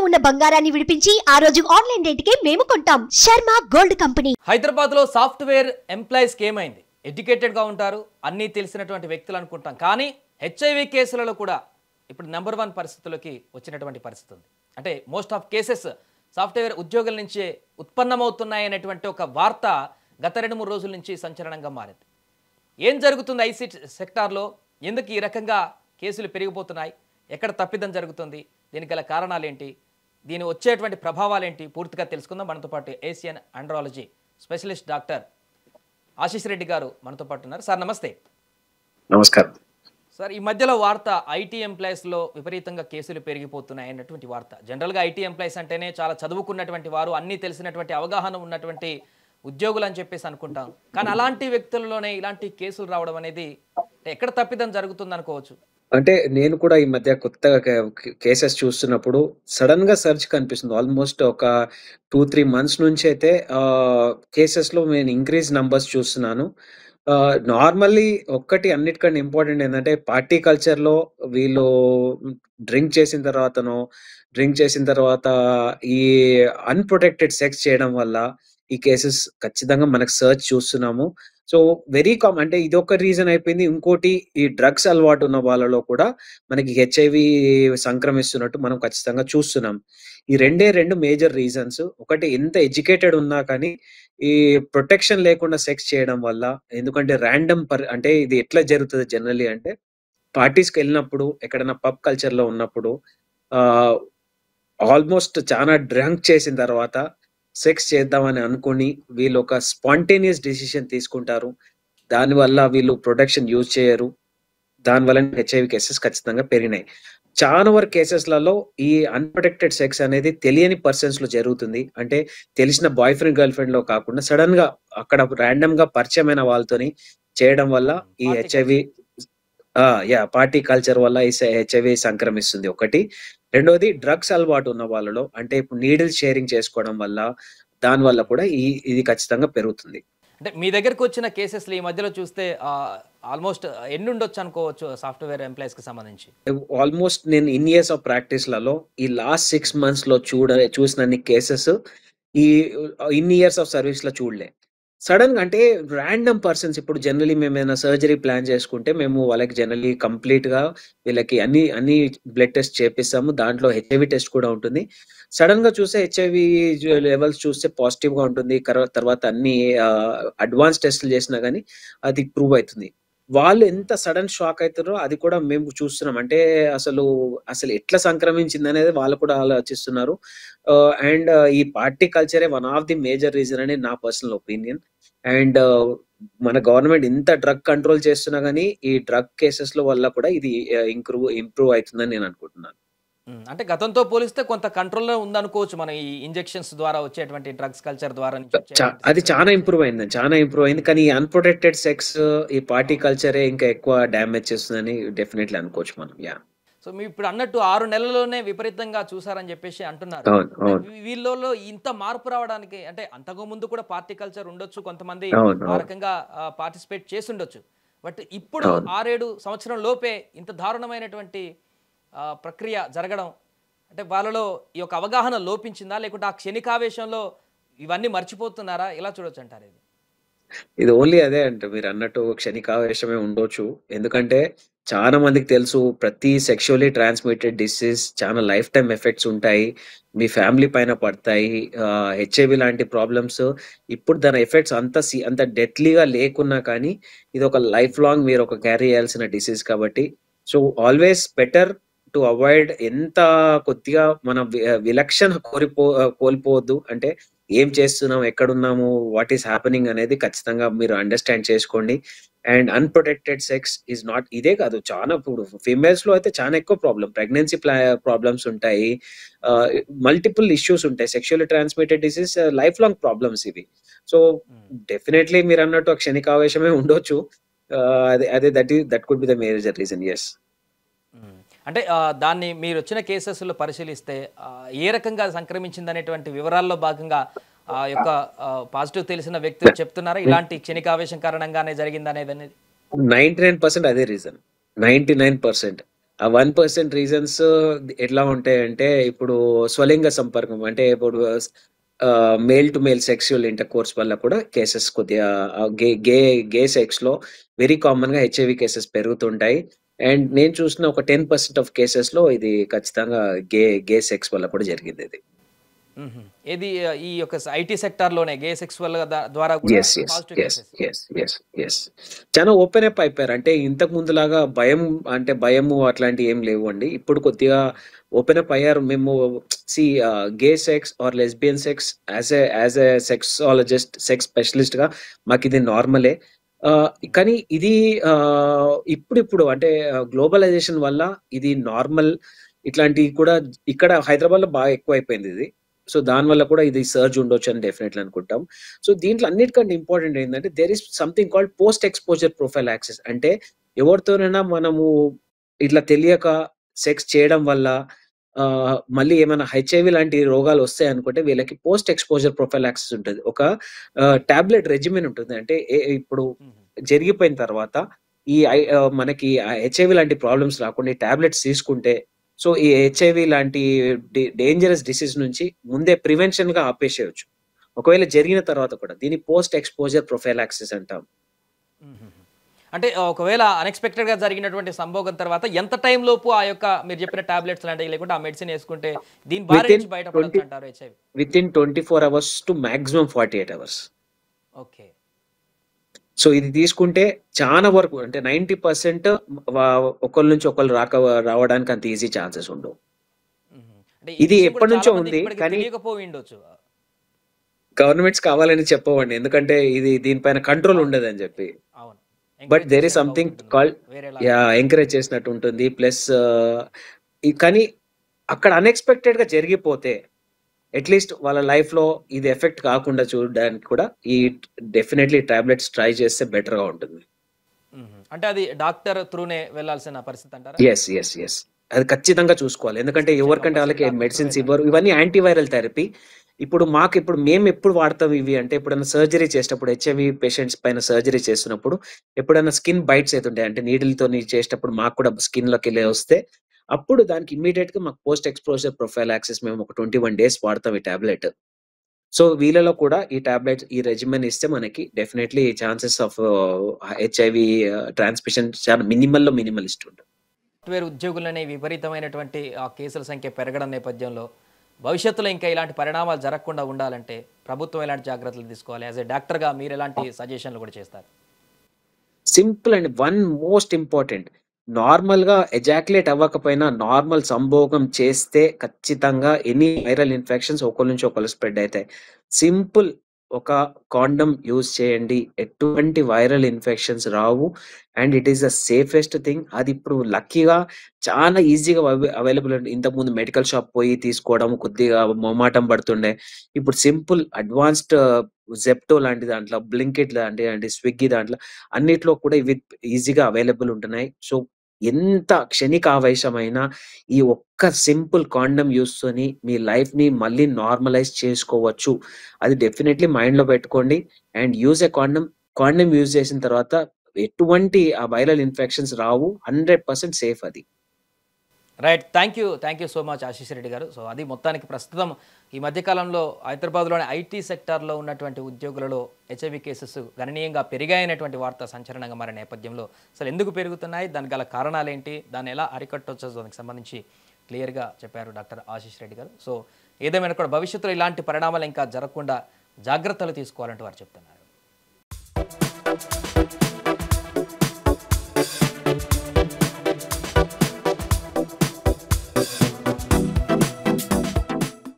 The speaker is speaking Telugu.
ఉన్న బంగారాన్ని విడిపించి ఆ రోజు ఆన్లైన్ రేటుకే మేము కొంటాం. Sharma gold company. హైదరాబాద్ లో సాఫ్ట్వేర్ ఎంప్లాయీస్ కి ఏమైంది? ఎడ్యుకేటెడ్ గా ఉంటారు, అన్నీ తెలిసినటువంటి వ్యక్తులు అనుకుంటాం. కానీ హెచ్ఐవి కేసులలో కూడా ఇప్పుడు నెంబర్ 1 పరిస్థితుల్లోకి వచ్చినటువంటి పరిస్థితి ఉంది. అంటే మోస్ట్ ఆఫ్ కేసెస్ సాఫ్ట్వేర్ ఉద్యోగుల నుంచే ఉత్పన్నమవుతున్నాయనేటువంటి ఒక వార్త గత 2-3 రోజుల నుంచి సంచలనంగా మారింది. ఏం జరుగుతుంది ఐసీ సెక్టార్లో? ఎందుకు ఈ రకంగా కేసులు పెరిగిపోతున్నాయి? ఎక్కడ తప్పిదం జరుగుతుంది? దీనికి గల కారణాలు ఏంటి? దీని వచ్చేటువంటి ప్రభావాలు ఏంటి? పూర్తిగా తెలుసుకుందాం. మనతో పాటు Asian andrology specialist doctor Ashish Reddy గారు మనతో పాటు ఉన్నారు. సార్ నమస్తే. నమస్కారం సార్, ఈ మధ్యలో వార్త ఐటీ ఎంప్లాయీస్లో విపరీతంగా కేసులు పెరిగిపోతున్నాయి అన్నటువంటి వార్త. జనరల్గా ఐటీ ఎంప్లాయీస్ అంటేనే చాలా చదువుకున్నటువంటి వారు, అన్నీ తెలిసినటువంటి అవగాహన ఉన్నటువంటి ఉద్యోగులు అని చెప్పేసి అనుకుంటాం. కానీ అలాంటి వ్యక్తుల్లోనే ఇలాంటి కేసులు రావడం అనేది ఎక్కడ తప్పిదం జరుగుతుంది అనుకోవచ్చు? అంటే నేను కూడా ఈ మధ్య కొత్తగా కేసెస్ చూస్తున్నప్పుడు సడన్ గా సర్చ్ కనిపిస్తుంది. ఆల్మోస్ట్ ఒక 2-3 మంత్స్ నుంచి అయితే కేసెస్ లో నేను ఇంక్రీజ్ నంబర్స్ చూస్తున్నాను. నార్మల్లీ ఒక్కటి అన్నిటికంటే ఇంపార్టెంట్ ఏంటంటే పార్టీ కల్చర్ లో వీళ్ళు డ్రింక్ చేసిన తర్వాత ఈ అన్‌ప్రొటెక్టెడ్ సెక్స్ చేయడం వల్ల ఈ కేసెస్ ఖచ్చితంగా మనకు సర్చ్ చూస్తున్నాము. సో, వెరీ కామన్ అంటే ఇదొక రీజన్ అయిపోయింది. ఇంకోటి ఈ డ్రగ్స్ అలవాటు ఉన్న వాళ్ళలో కూడా మనకి హెచ్ఐవి సంక్రమిస్తున్నట్టు మనం ఖచ్చితంగా చూస్తున్నాం. ఈ రెండే 2 మేజర్ రీజన్స్. ఒకటి ఎంత ఎడ్యుకేటెడ్ ఉన్నా కానీ ఈ ప్రొటెక్షన్ లేకుండా సెక్స్ చేయడం వల్ల, ఎందుకంటే అంటే ఇది ఎట్లా జరుగుతది జనరల్లీ అంటే పార్టీస్‌కెళ్ళినప్పుడు ఎక్కడైనా పబ్ కల్చర్‌లో ఉన్నప్పుడు ఆహ్, ఆల్మోస్ట్ చానా డ్రంక్ చేసిన తర్వాత సెక్స్ చేద్దామని అనుకోని వీళ్ళు ఒక స్పాంటేనియస్ డెసిషన్ తీసుకుంటారు. దానివల్ల వీళ్ళు ప్రొటెక్షన్ యూజ్ చేయరు. దానివల్ల హెచ్ఐవి కేసెస్ ఖచ్చితంగా పెరిగినాయి. చాలా వరకు కేసెస్‌లలో ఈ అన్‌ప్రొటెక్టెడ్ సెక్స్ అనేది తెలియని పర్సన్స్‌లో జరుగుతుంది. అంటే తెలిసిన బాయ్ ఫ్రెండ్, గర్ల్ ఫ్రెండ్‌లో కాకుండా సడెన్‌గా అక్కడ రాండమ్‌గా పరిచయమైన వాళ్ళతోని చేయడం వల్ల ఈ పార్టీ హెచ్ఐవి పార్టీ కల్చర్ వల్ల ఈ హెచ్ఐవి సంక్రమిస్తుంది ఒకటి. రెండోది డ్రగ్స్ అలవాటు ఉన్న వాళ్ళలో అంటే ఇప్పుడు నీడిల్స్ షేరింగ్ చేసుకోవడం వల్ల, దాని వల్ల కూడా ఇది ఖచ్చితంగా పెరుగుతుంది. అంటే మీ దగ్గరకు వచ్చిన కేసెస్లో ఈ మధ్యలో చూస్తే ఆల్మోస్ట్ ఎన్ని ఉండొచ్చు అనుకోవచ్చు సాఫ్ట్వేర్ ఎంప్లాయీస్కి సంబంధించి? ఆల్మోస్ట్ నేను ఇన్ ఇయర్స్ ఆఫ్ ప్రాక్టీస్‌లలో ఈ లాస్ట్ 6 మంత్స్‌లో చూసినన్ని కేసెస్ ఈ ఇన్ ఇయర్స్ ఆఫ్ సర్వీస్‌లో చూడలే. సడెన్‌గా అంటే రాండమ్ పర్సన్స్ ఇప్పుడు జనరల్లీ మేమేమైనా సర్జరీ ప్లాన్ చేసుకుంటే మేము వాళ్ళకి జనరల్లీ కంప్లీట్‌గా వీళ్ళకి అన్ని బ్లడ్ టెస్ట్ చేపిస్తాము. దాంట్లో హెచ్ఐవి టెస్ట్ కూడా ఉంటుంది. సడెన్‌గా చూస్తే హెచ్ఐవి లెవెల్స్ చూస్తే పాజిటివ్‌గా ఉంటుంది. తర్వాత అన్ని అడ్వాన్స్ టెస్ట్‌లు చేసినా గానీ అది ప్రూవ్ అయితుంది. వాళ్ళు ఎంత సడెన్ షాక్ అయితారో అది కూడా మేము చూస్తున్నాం. అంటే అసలు ఎట్లా సంక్రమించిందనేది వాళ్ళు కూడా ఆలోచిస్తున్నారు. అండ్ ఈ పార్టీ కల్చరే one of the major reason అని నా పర్సనల్ ఒపీనియన్. అండ్ మన గవర్నమెంట్ ఇంత డ్రగ్ కంట్రోల్ చేస్తున్నా గానీ ఈ డ్రగ్ కేసెస్‌లో వల్ల కూడా ఇది ఇంప్రూవ్ అయితుందని నేను అనుకుంటున్నాను. అంటే గతంతో పోలిస్తే కొంత కంట్రోల్లో ఉందనుకోవచ్చు మనం ఈ ఇంజెక్షన్స్ ద్వారా వచ్చేటువంటి డ్రగ్స్ కల్చర్ ద్వారా అది చాలా ఇంప్రూవ్ అయింది. కానీ ఈ అన్‌ప్రొటెక్టెడ్ సెక్స్ ఈ పార్టీ కల్చరే ఇంకా ఎక్కువ డ్యామేజ్ చేస్తుందని డెఫినెట్‌లీ అనుకోవచ్చు మనం. సో మీరు ఇప్పుడు అన్నట్టు 6 నెలల్లోనే విపరీతంగా చూసారని చెప్పేసి అంటున్నారు. అవును. వీళ్ళలో ఇంత మార్పు రావడానికి అంటే అంతకు ముందు కూడా పార్టీ కల్చర్ ఉండొచ్చు, కొంతమంది ఆ రకంగా పార్టిసిపేట్ చేసి ఉండొచ్చు. బట్ ఇప్పుడు 6-7 సంవత్సరం లోపే ఇంత దారుణమైనటువంటి ప్రక్రియ జరగడం అంటే వాళ్ళలో ఈ యొక్క అవగాహన లోపించిందా, లేకుంటే ఆ క్షణికావేశంలో ఇవన్నీ మర్చిపోతున్నారా? ఎలా చూడొచ్చు అంటారు? ఇది ఓన్లీ అదే అంటే మీరు అన్నట్టు క్షణికావేశమే ఉండొచ్చు. ఎందుకంటే చాలా మందికి తెలుసు ప్రతి సెక్షువల్లీ ట్రాన్స్‌మిటెడ్ డిసీజ్ చాలా లైఫ్ టైమ్ ఎఫెక్ట్స్ ఉంటాయి. మీ ఫ్యామిలీ పైన పడతాయి. హెచ్ఐవి లాంటి ప్రాబ్లమ్స్ ఇప్పుడు దాని ఎఫెక్ట్స్ అంత డెడ్లీగా లేకున్నా కానీ ఇది ఒక లైఫ్ లాంగ్ మీరు క్యారీ చేయాల్సిన డిసీజ్ కాబట్టి so always better to avoid ఎంత కొద్దిగా మనం విలక్షణ కోల్పోవద్దు. అంటే ఏం చేస్తున్నాం, ఎక్కడున్నాము, వాట్ ఈస్ హ్యాపెనింగ్ అనేది ఖచ్చితంగా మీరు అండర్‌స్టాండ్ చేసుకోండి. And unprotected sex is not ఇదే కాదు చాలా ఇప్పుడు ఫీమేల్స్‌లో అయితే చాలా ఎక్కువ ప్రెగ్నెన్సీ ప్రాబ్లమ్స్ ఉంటాయి. మల్టిపుల్ ఇష్యూస్ ఉంటాయి. Sexually transmitted disease life long problems ఇవి. సో డెఫినెట్‌లీ మీరన్నట్టు ఆ క్షణికావేశమే ఉండొచ్చు. That could be the major reason. Yes. అంటే దాన్ని మీరు వచ్చిన కేసెస్లో పరిశీలిస్తే ఏ రకంగా సంక్రమించింది అనేటువంటి వివరాల్లో భాగంగా యొక్క పాజిటివ్ తెలిసిన వ్యక్తులు చెప్తున్నారా ఇలాంటి క్షణికావేశం కారణంగానే జరిగింది అనేది? 99% అదే రీజన్. 99%. ఆ 1% రీజన్స్ ఎట్లా ఉంటాయంటే, ఇప్పుడు స్వలింగ సంపర్కం అంటే ఇప్పుడు male to male sexual intercourse వల్ల కూడా కేసెస్ కొద్దిగా గే గే గే సెక్స్‌లో వెరీ కామన్‌గా హెచ్ఐవి కేసెస్ పెరుగుతుంటాయి. అండ్ నేను చూసిన ఒక 10% ఆఫ్ కేసెస్‌లో ఇది ఖచ్చితంగా గే సెక్స్ వల్ల కూడా జరిగిందిది. హుహు. ఏది ఈ యొక్క ఐటీ సెక్టార్‌లోనే గే సెక్సువల్ ద్వారా కూడా yes. Yes. Positive yes. Cases. Yes. Yes. Yes. చాలా ఓపెన్ అప్ అయిపోయారు. అంటే ఇంతకు ముందులాగా భయము అట్లాంటివి ఏం లేవండి. ఇప్పుడు కొద్దిగా హ్మ్. ఓపెన్ అప్ అయ్యారు. మేము gay sex or lesbian sex as a sexologist, sex స్పెషలిస్ట్‌గా మాకిది నార్మలే. హ్మ్. కానీ ఇది ఇప్పుడిప్పుడు అంటే గ్లోబలైజేషన్ వల్ల ఇది నార్మల్ ఇట్లాంటివి కూడా ఇక్కడ హైదరాబాద్‌లో బాగా ఎక్కువైపోయిందిది. సో, దానివల్ల కూడా ఇది సర్జ్ ఉండొచ్చని డెఫినెట్‌లీ అనుకుంటాం. సో, దీంట్లో అన్నిటికంటే ఇంపార్టెంట్ ఏందంటే, there is something called post exposure prophylaxis. అంటే ఎవరితోనైనా మనము ఇట్లా తెలియక సెక్స్ చేయడం వల్ల మళ్ళీ ఏమైనా హెచ్ఐవి లాంటి రోగాలొస్తాయనుకుంటే వీళ్ళకి పోస్ట్ ఎక్స్‌పోజర్ ప్రొఫైలాక్సిస్ ఉంటది. ఒక టాబ్లెట్ రెజిమెన్ ఉంటుంది. అంటే ఇప్పుడు హుహు. జరిగిపోయిన తర్వాత మనకి హెచ్ఐవి లాంటి ప్రాబ్లమ్స్ రాకుండా ఈ టాబ్లెట్స్ తీసుకుంటే, సో, ఈ హెచ్ఐవి లాంటి డేంజరస్ డిసీజ్ నుంచి ముందే ప్రివెన్షన్‌గా ఆపేసేయొచ్చు. ఒకవేళ జరిగిన తర్వాత కూడా. దీన్ని పోస్ట్ ఎక్స్‌పోజర్ ప్రొఫైలాక్సిస్ అంటాం. హుహుహు. అంటే ఒకవేళ అన్‌ఎక్స్‌పెక్టెడ్‌గా జరిగినటువంటి సంభోగం తర్వాత ఎంత టైం లోపు ఆ యొక్క మీరు చెప్పిన టాబ్లెట్స్ లాంటివి లేకుంటే ఆ మెడిసిన్ యేసుకుంటే దీని బారి వితిన్ నుంచి 20 బయటపడొచ్చంటారు HIV? Within 24 hours to maximum 48 hours. Okay. So, ఇది తీసుకుంటే చాలా వరకు అంటే 90% వ ఒకళ్ళ నుంచి ఒకళ్ళు రావడానికి అంత ఈజీ ఛాన్సెస్ ఉండవు. హుహు. అంటే ఈ ఇది విషయం కూడా చాలా ఎప్పటినుంచో మందికి ఉంది. ఇప్పటికి కానీ తెలియకపోయిండొచ్చు. గవర్నమెంట్స్ కావాలని చెప్పవండి. ఎందుకంటే ఇది దీనిపైన కంట్రోల్ అవును. ఉండదని జెప్పి. అవును. బట్ ఎంకరేజ్ దేర్ ఈస్ చేసినట్టుగా సంథింగ్ అవుతుంటుంది కాల్డ్ వేరేలాగా. ఎంకరేజ్ చేసినట్టు ఉంటుంది. ప్లస్ కానీ అక్కడ అన్‌ఎక్స్‌పెక్టెడ్‌గా జరిగిపోతే అట్‌లీస్ట్ వాళ్ళ లైఫ్‌లో ఇది ఎఫెక్ట్ కాకుండా చూడడానికి కూడా ఈ డెఫినైట్‌లీ టాబ్లెట్స్ ట్రై చేస్తే బెటర్‌గా ఉంటుంది. హుహు. అంటే అది డాక్టర్ త్రూనే వెళ్ళాల్సిన పరిస్థితి అంటారా? యెస్. యెస్. యెస్. అది ఖచ్చితంగా చూసుకోవాలి. ఎందుకంటే నిజంగా ఎవరికంటే పర్సనల్ వాళ్ళకి డాక్టర్ త్రూ మెడిసిన్స్ వెళ్ళాలి. ఇవ్వరు. ఇవన్నీ యాంటీవైరల్ థెరపీ. ఇప్పుడు మేమెప్పుడు వాడతాం ఇవి అంటే ఎప్పుడైనా సర్జరీ చేసేటప్పుడు హెచ్ఐవి పేషెంట్స్ పైన సర్జరీ చేస్తున్నప్పుడు ఎప్పుడైనా స్కిన్ బైట్స్ అయితుంటాయి. అంటే నీడిల్‌తోని చేసేటప్పుడు మాకు కూడా స్కిన్‌లోకెళ్ళి వస్తే అప్పుడు దానికి ఇమ్మీడియేట్‌గా మాకు పోస్ట్ ఎక్స్‌పోజర్ ప్రొఫైలాక్సిస్ మేము ఒక 21 డేస్ వాడతాం ఈ టాబ్లెట్. సో, వీళ్ళలో కూడా ఈ టాబ్లెట్స్ ఈ రెజిమెన్ ఇస్తే మనకి definitely chances of HIV transmission చాలా మినిమల్‌లో మినిమలిస్ట్ ఉంటుంది. సాఫ్ట్‌వేర్ ఉద్యోగులనే విపరీతమైనటువంటి కేసుల సంఖ్య పెరగడం నేపథ్యంలో భవిష్యత్తులో ఇంకా ఇలాంటి పరిణామాలు జరగకుండా ఉండాలంటే ప్రభుత్వం ఎలాంటి జాగ్రత్తలు తీసుకోవాలి? యాస్ ఎ డాక్టర్‌గా మీరు ఎలాంటి సజెషన్‌లు కూడా చేస్తారు? సింపుల్ అండి. One most important. నార్మల్‌గా ఎజాక్యులేట్ అవ్వకపోయినా నార్మల్ సంభోగం చేస్తే ఖచ్చితంగా ఎనీ వైరల్ ఇన్ఫెక్షన్స్ ఒకళ్ళ నుంచి ఒకళ్ళు స్ప్రెడ్ అయితాయి. సింపుల్ ఒక కాండోమ్ యూజ్ చేయండి. ఎటువంటి viral infections Rao. And it is the safest thing. అది ఇప్పుడు లక్కీగా చాలా ఈజీగా అవైలబుల్ ఉంది. ఇంతకుముందు మెడికల్ షాప్ పోయి తీసుకోవడం కొద్దిగా మొహమాటం పడుతుండే. ఇప్పుడు సింపుల్ అడ్వాన్స్డ్ జెప్టో లాంటి దాంట్లో, బ్లింకిట్ లాంటి స్విగ్గీ దాంట్లో అన్నిట్లో కూడా ఇవి ఈజీగా అవైలబుల్ ఉంటున్నాయి. సో, ఎంత క్షణికావేశమైనా ఈ ఒక్క సింపుల్ కాండోమ్ యూజ్‌తోని మీ లైఫ్‌ని మళ్ళీ నార్మలైజ్ చేసుకోవచ్చు. అది డెఫినైట్‌లీ మైండ్‌లో పెట్టుకోండి. And use a condom. Condom use చేసిన తర్వాత ఎటువంటి వైరల్ ఇన్ఫెక్షన్స్ రావు. 100% సేఫ్ అది. Right. Thank you so much Ashish Reddy గారు. సో అది మొత్తానికి ప్రస్తుతం ఈ మధ్య కాలంలో హైదరాబాద్‌లోని ఐటీ సెక్టార్‌లో ఉన్నటువంటి ఉద్యోగులలో హెచ్ఐవి కేసెస్ గణనీయంగా పెరిగాయనేటువంటి వార్త సంచలనంగా మారిన నేపథ్యంలో అసలు ఎందుకు పెరుగుతున్నాయి? దానికి గల కారణాలేంటి? దాన్ని ఎలా అరికట్టొచ్చో దానికి సంబంధించి క్లియర్‌గా చెప్పారు డాక్టర్ ఆశీష్ రెడ్డి గారు. సో ఏదేమైనా కూడా భవిష్యత్తులో ఇలాంటి పరిణామాలు ఇంకా జరగకుండా జాగ్రత్తలు తీసుకోవాలంటూ వారు చెప్తున్నారు.